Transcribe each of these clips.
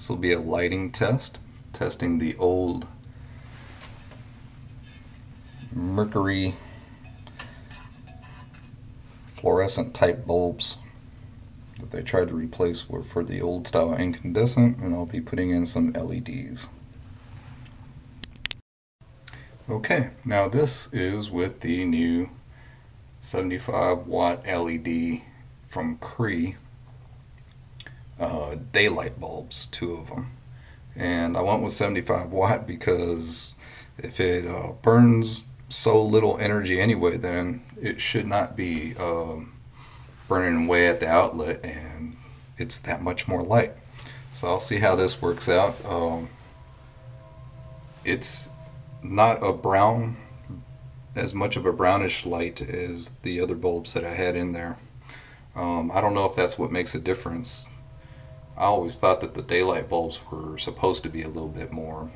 This will be a lighting test, testing the old mercury fluorescent type bulbs that they tried to replace were for the old style incandescent, and I'll be putting in some LEDs. Okay, now this is with the new 75 watt LED from Cree daylight bulbs, 2 of them. And I went with 75 watt because if it burns so little energy anyway, then it should not be burning away at the outlet, and it's that much more light. So I'll see how this works out. It's not a brown, as much of a brownish light as the other bulbs that I had in there. I don't know if that's what makes a difference. I always thought that the daylight bulbs were supposed to be a little bit more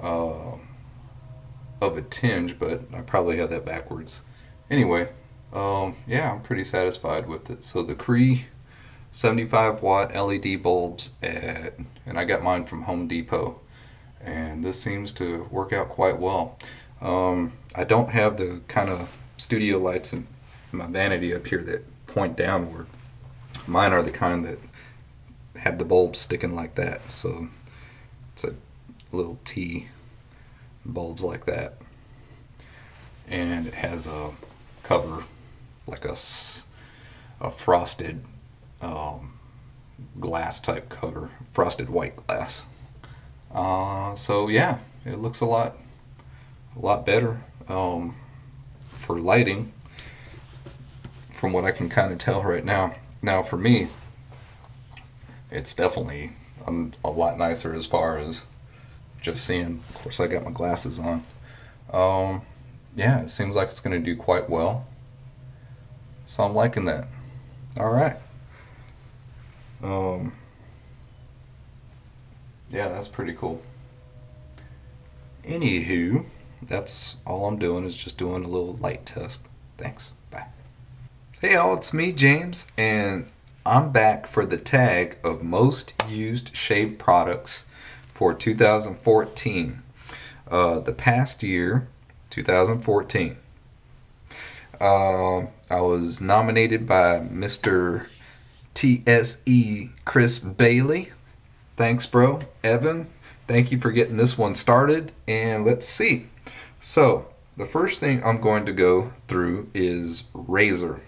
of a tinge, but I probably had that backwards. Anyway, yeah, I'm pretty satisfied with it. So the Cree 75 watt LED bulbs and I got mine from Home Depot, and this seems to work out quite well. I don't have the kind of studio lights in my vanity up here that point downward. Mine are the kind that have the bulbs sticking like that, so it's a little T bulbs like that, and it has a cover like a frosted glass type cover, frosted white glass. So yeah, it looks a lot better for lighting from what I can kind of tell right now. Now for me, it's definitely a lot nicer as far as just seeing. Of course, I got my glasses on. Yeah, it seems like it's going to do quite well, so I'm liking that. All right. Yeah, that's pretty cool. Anywho, that's all I'm doing, is just doing a little light test. Thanks. Bye. Hey all, it's me, James, and I'm back for the tag of most used shave products for 2014. The past year, 2014. I was nominated by Mr. TSE Chris Bailey. Thanks, bro. Evan, thank you for getting this one started, and let's see. So, the first thing I'm going to go through is razor.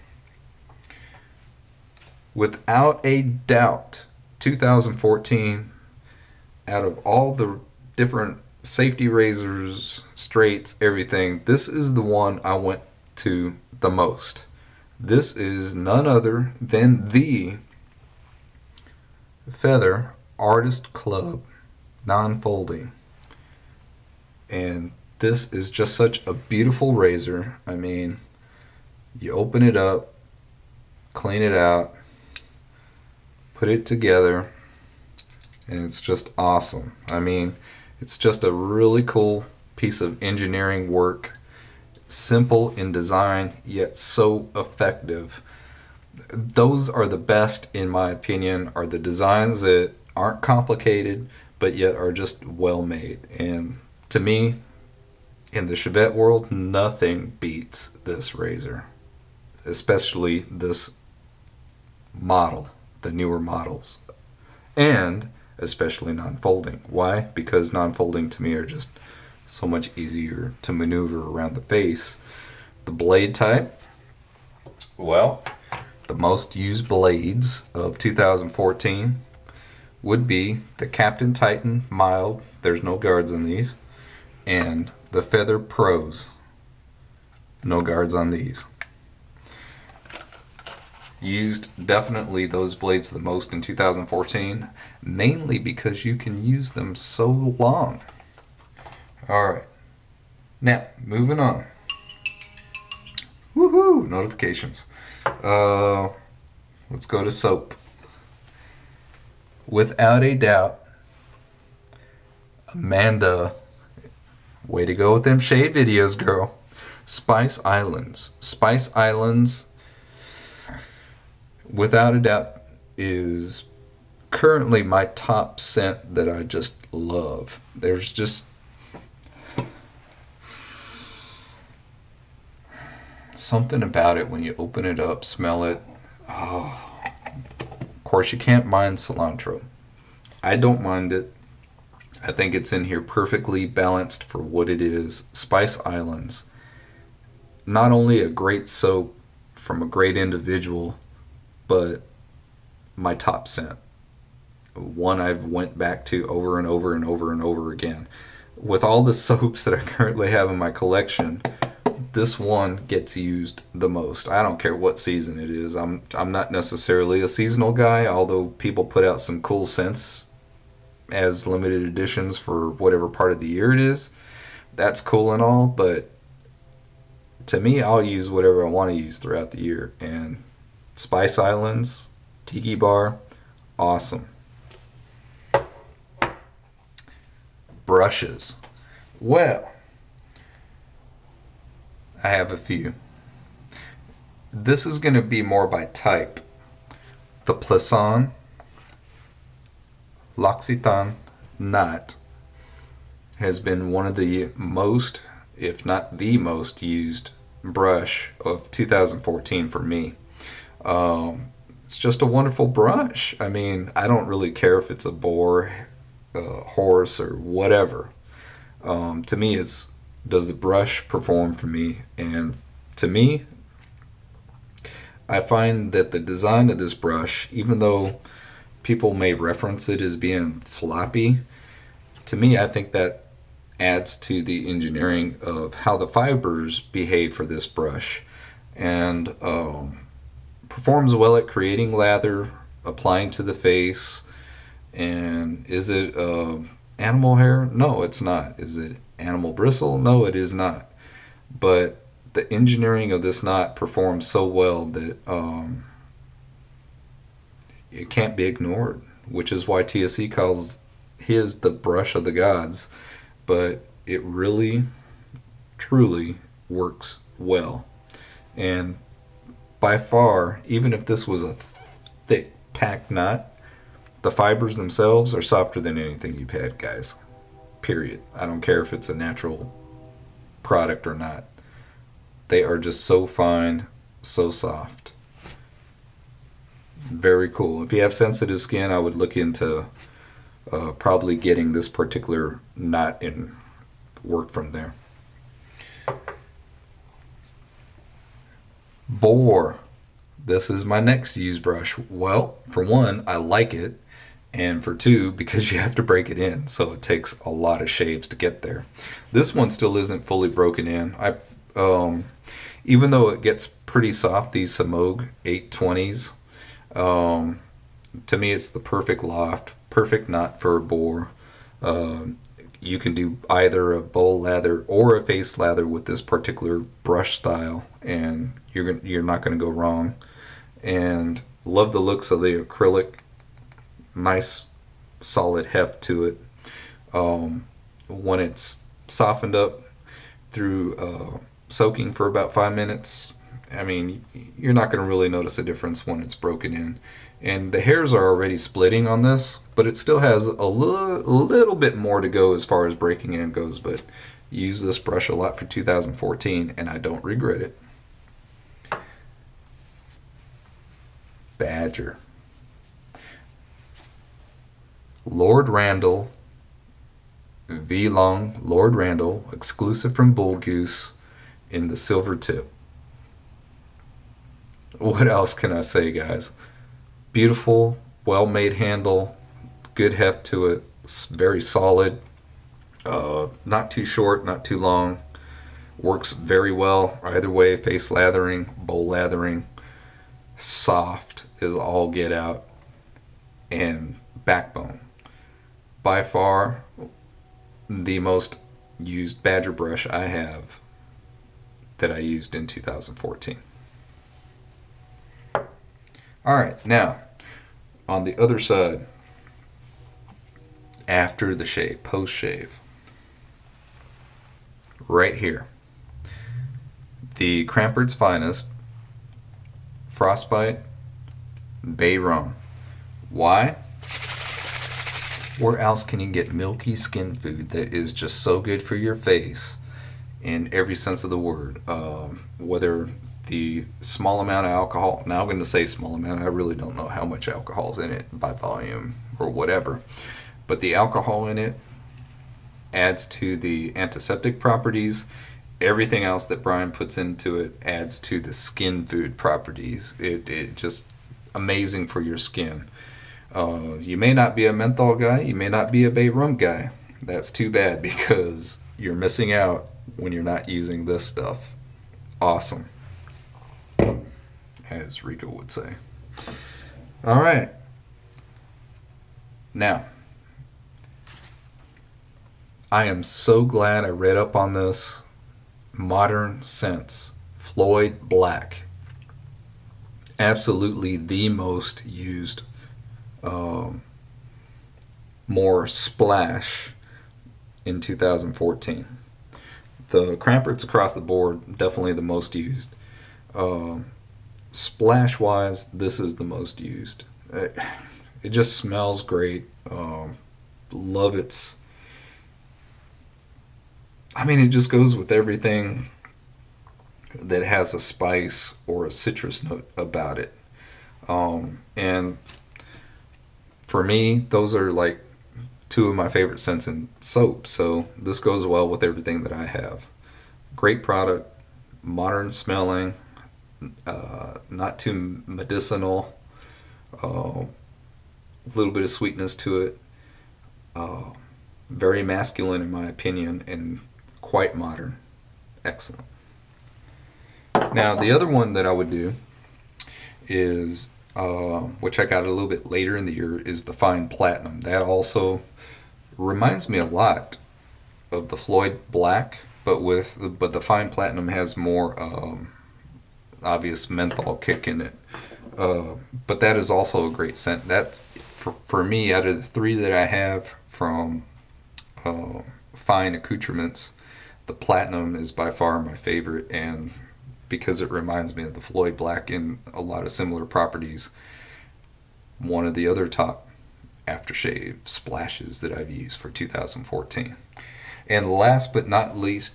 Without a doubt, 2014, out of all the different safety razors, straights, everything, this is the one I went to the most. This is none other than the Feather Artist Club non-folding, and this is just such a beautiful razor. I mean, you open it up, clean it out, put it together, and it's just awesome. I mean, it's just a really cool piece of engineering work. Simple in design, yet so effective. Those are the best, in my opinion, are the designs that aren't complicated, but yet are just well made. And to me, in the Chevette world, nothing beats this razor, especially this model, the newer models, and especially non-folding. Why? Because non-folding to me are just so much easier to maneuver around the face. The blade type, well, the most used blades of 2014 would be the Captain Titan Mild, there's no guards on these, and the Feather Pros, no guards on these. Used definitely those blades the most in 2014, mainly because you can use them so long. Alright, now moving on. Woohoo! Notifications. Let's go to soap. Without a doubt, Amanda, way to go with them shade videos, girl. Spice Islands. Spice Islands, without a doubt, is currently my top scent that I just love. There's just something about it when you open it up, smell it. Oh, of course, you can't mind cilantro. I don't mind it. I think it's in here perfectly balanced for what it is. Spice Islands. Not only a great soap from a great individual, but my top scent. One I've went back to over and over and over and over again. With all the soaps that I currently have in my collection, this one gets used the most. I don't care what season it is. I'm not necessarily a seasonal guy, although people put out some cool scents as limited editions for whatever part of the year it is. That's cool and all, but to me, I'll use whatever I want to use throughout the year. And Spice Islands, Tiki Bar, awesome. Brushes. Well, I have a few. This is going to be more by type. The Plisson L'Occitane Knot has been one of the most, if not the most used brush of 2014 for me. It's just a wonderful brush. I mean, I don't really care if it's a boar, a horse, or whatever. To me, it's, does the brush perform for me? And to me, I find that the design of this brush, even though people may reference it as being floppy, to me, I think that adds to the engineering of how the fibers behave for this brush, and performs well at creating lather, applying to the face. And is it animal hair? No, it's not. Is it animal bristle? No, it is not. But the engineering of this knot performs so well that it can't be ignored, which is why TSC calls his the brush of the gods. But it really, truly works well. And by far, even if this was a thick, packed knot, the fibers themselves are softer than anything you've had, guys. Period. I don't care if it's a natural product or not. They are just so fine, so soft. Very cool. If you have sensitive skin, I would look into probably getting this particular knot and work from there. Boar. This is my next used brush. Well, for one, I like it. And for two, because you have to break it in, so it takes a lot of shaves to get there. This one still isn't fully broken in. Even though it gets pretty soft, these Samog 820s, to me it's the perfect loft, perfect knot for a boar. You can do either a bowl lather or a face lather with this particular brush style, and you're not going to go wrong. And love the looks of the acrylic. Nice solid heft to it. When it's softened up through soaking for about 5 minutes, I mean, you're not going to really notice a difference when it's broken in. And the hairs are already splitting on this, but it still has a little bit more to go as far as breaking in goes. But use this brush a lot for 2014, and I don't regret it. Badger. Lord Randall V-Long Lord Randall, exclusive from Bull Goose, in the silver tip. What else can I say, guys? Beautiful, well-made handle, good heft to it, very solid, not too short, not too long. Works very well either way, face lathering, bowl lathering. Soft is all get out. And backbone. By far the most used Badger brush I have that I used in 2014. Alright, now on the other side, after the shave, post shave, right here, the Crampert's Finest Frostbite Bay Rum. Why? Where else can you get milky skin food that is just so good for your face in every sense of the word? Whether the small amount of alcohol, now I'm going to say small amount, I really don't know how much alcohol is in it by volume or whatever, but the alcohol in it adds to the antiseptic properties. Everything else that Brian puts into it adds to the skin food properties. It just amazing for your skin. You may not be a menthol guy, you may not be a bay rum guy. That's too bad because you're missing out when you're not using this stuff. Awesome, as Rico would say. All right. Now, I am so glad I read up on this. Modern Scents, Floyd Black. Absolutely the most used, more splash in 2014. The Cramperts across the board, definitely the most used. Splash wise, this is the most used. It just smells great. Love its. I mean, it just goes with everything that has a spice or a citrus note about it. And for me, those are like two of my favorite scents in soap. So this goes well with everything that I have. Great product, modern smelling, not too medicinal, a little bit of sweetness to it. Very masculine in my opinion, and quite modern. Excellent. Now the other one that I would do is, which I got a little bit later in the year, is the Fine Platinum. That also reminds me a lot of the Floyd Black, but the Fine Platinum has more obvious menthol kick in it. But that is also a great scent. That's for me, out of the three that I have from Fine Accoutrements, the Platinum is by far my favorite, and because it reminds me of the Floyd Black in a lot of similar properties, one of the other top aftershave splashes that I've used for 2014. And last but not least,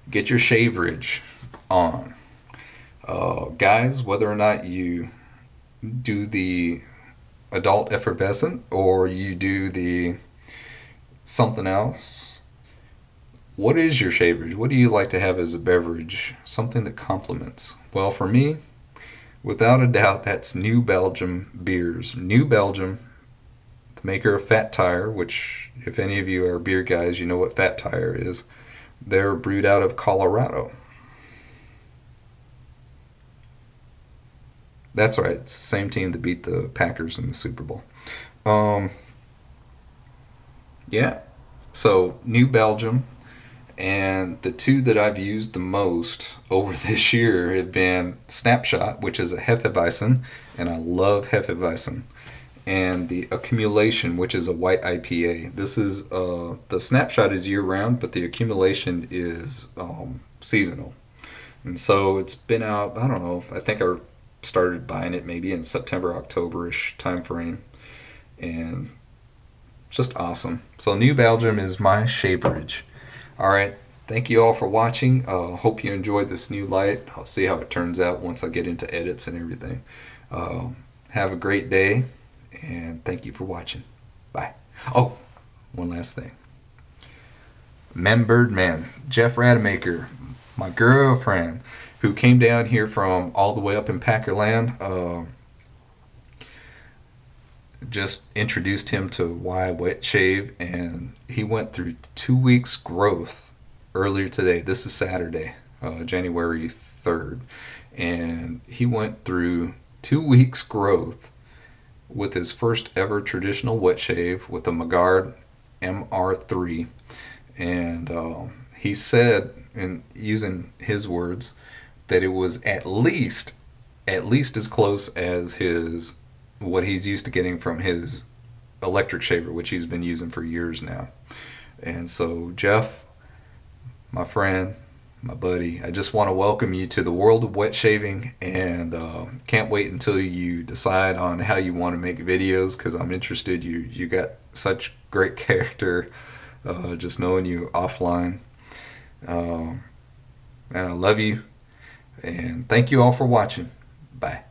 get your shaverage on. Guys, whether or not you do the adult effervescent or you do the something else, what is your shaverage? What do you like to have as a beverage? Something that complements. Well, for me, without a doubt, that's New Belgium beers. New Belgium, the maker of Fat Tire, which if any of you are beer guys, you know what Fat Tire is. They're brewed out of Colorado. That's right, it's the same team that beat the Packers in the Super Bowl. Yeah, so New Belgium. And the two that I've used the most over this year have been Snapshot, which is a Hefeweizen, and I love Hefeweizen, and the Accumulation, which is a white IPA. This is the Snapshot is year round, but the Accumulation is seasonal. And so it's been out, I don't know, I think I started buying it maybe in September, October-ish time frame, and just awesome. So New Belgium is my shaverage. Alright, thank you all for watching. Hope you enjoyed this new light. I'll see how it turns out once I get into edits and everything. Have a great day, and thank you for watching. Bye. Oh, one last thing. Birdman, Jeff Rademacher, my girlfriend, who came down here from all the way up in Packerland, just introduced him to why wet shave, and he went through 2 weeks growth earlier today. This is Saturday, January 3rd, and he went through 2 weeks growth with his first ever traditional wet shave with a Magard MR3, and he said, and using his words, that it was at least as close as his what he's used to getting from his electric shaver, which he's been using for years now. And so Jeff, my friend, my buddy. I just want to welcome you to the world of wet shaving, and can't wait until you decide on how you want to make videos, because I'm interested. You got such great character, just knowing you offline. And I love you, and thank you all for watching. Bye.